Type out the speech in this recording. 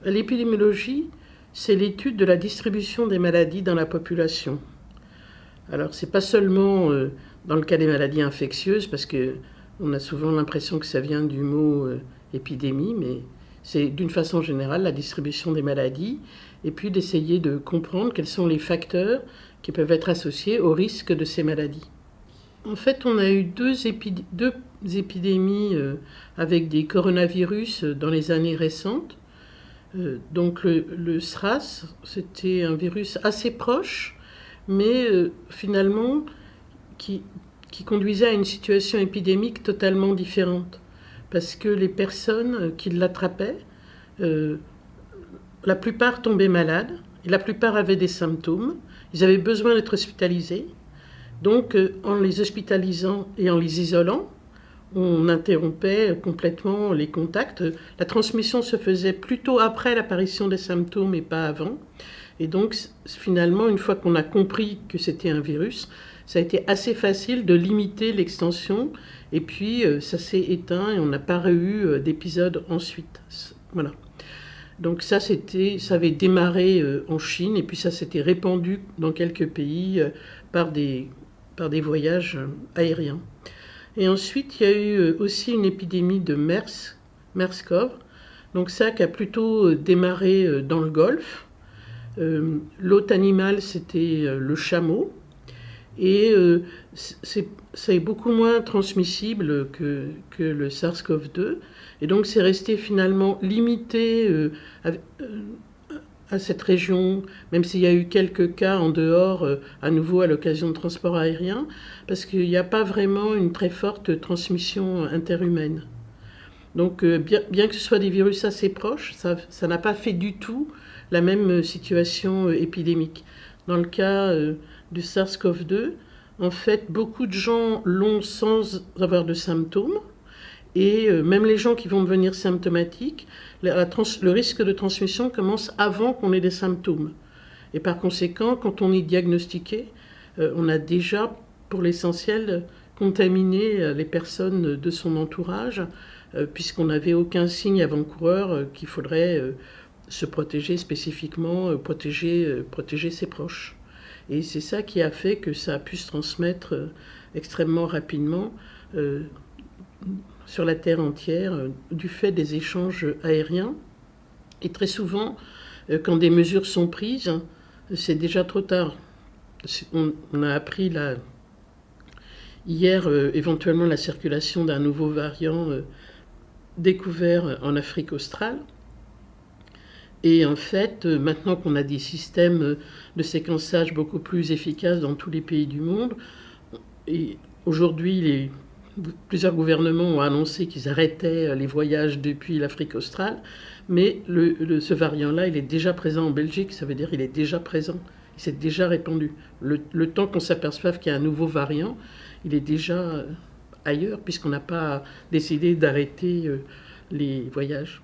L'épidémiologie, c'est l'étude de la distribution des maladies dans la population. Alors, c'est pas seulement dans le cas des maladies infectieuses, parce qu'on a souvent l'impression que ça vient du mot épidémie, mais c'est d'une façon générale la distribution des maladies, et puis d'essayer de comprendre quels sont les facteurs qui peuvent être associés au risque de ces maladies. En fait, on a eu deux épidémies avec des coronavirus dans les années récentes. Donc le SRAS, c'était un virus assez proche, mais finalement qui conduisait à une situation épidémique totalement différente. Parce que les personnes qui l'attrapaient, la plupart tombaient malades, et la plupart avaient des symptômes, ils avaient besoin d'être hospitalisés. Donc en les hospitalisant et en les isolant, on interrompait complètement les contacts. La transmission se faisait plutôt après l'apparition des symptômes et pas avant. Et donc, finalement, une fois qu'on a compris que c'était un virus, ça a été assez facile de limiter l'extension. Et puis, ça s'est éteint et on n'a pas eu d'épisode ensuite. Voilà. Donc ça avait démarré en Chine et puis ça s'était répandu dans quelques pays par des voyages aériens. Et ensuite, il y a eu aussi une épidémie de MERS-CoV. Donc ça qui a plutôt démarré dans le Golfe. L'hôte animal, c'était le chameau. Et c'est beaucoup moins transmissible que le SARS-CoV-2. Et donc c'est resté finalement limité à cette région, même s'il y a eu quelques cas en dehors, à nouveau à l'occasion de transports aériens, parce qu'il n'y a pas vraiment une très forte transmission interhumaine. Donc bien que ce soit des virus assez proches, ça n'a pas fait du tout la même situation épidémique. Dans le cas du SARS-CoV-2, en fait, beaucoup de gens l'ont sans avoir de symptômes, et même les gens qui vont devenir symptomatiques, le risque de transmission commence avant qu'on ait des symptômes. Et par conséquent, quand on est diagnostiqué, on a déjà, pour l'essentiel, contaminé les personnes de son entourage, puisqu'on n'avait aucun signe avant-coureur qu'il faudrait se protéger spécifiquement, protéger ses proches. Et c'est ça qui a fait que ça a pu se transmettre extrêmement rapidement sur la Terre entière, du fait des échanges aériens. Et très souvent, quand des mesures sont prises, c'est déjà trop tard. On a appris hier éventuellement la circulation d'un nouveau variant découvert en Afrique australe. Et en fait, maintenant qu'on a des systèmes de séquençage beaucoup plus efficaces dans tous les pays du monde, et aujourd'hui, plusieurs gouvernements ont annoncé qu'ils arrêtaient les voyages depuis l'Afrique australe, mais ce variant-là, il est déjà présent en Belgique, ça veut dire qu'il est déjà présent, il s'est déjà répandu. Le temps qu'on s'aperçoive qu'il y a un nouveau variant, il est déjà ailleurs, puisqu'on n'a pas décidé d'arrêter les voyages.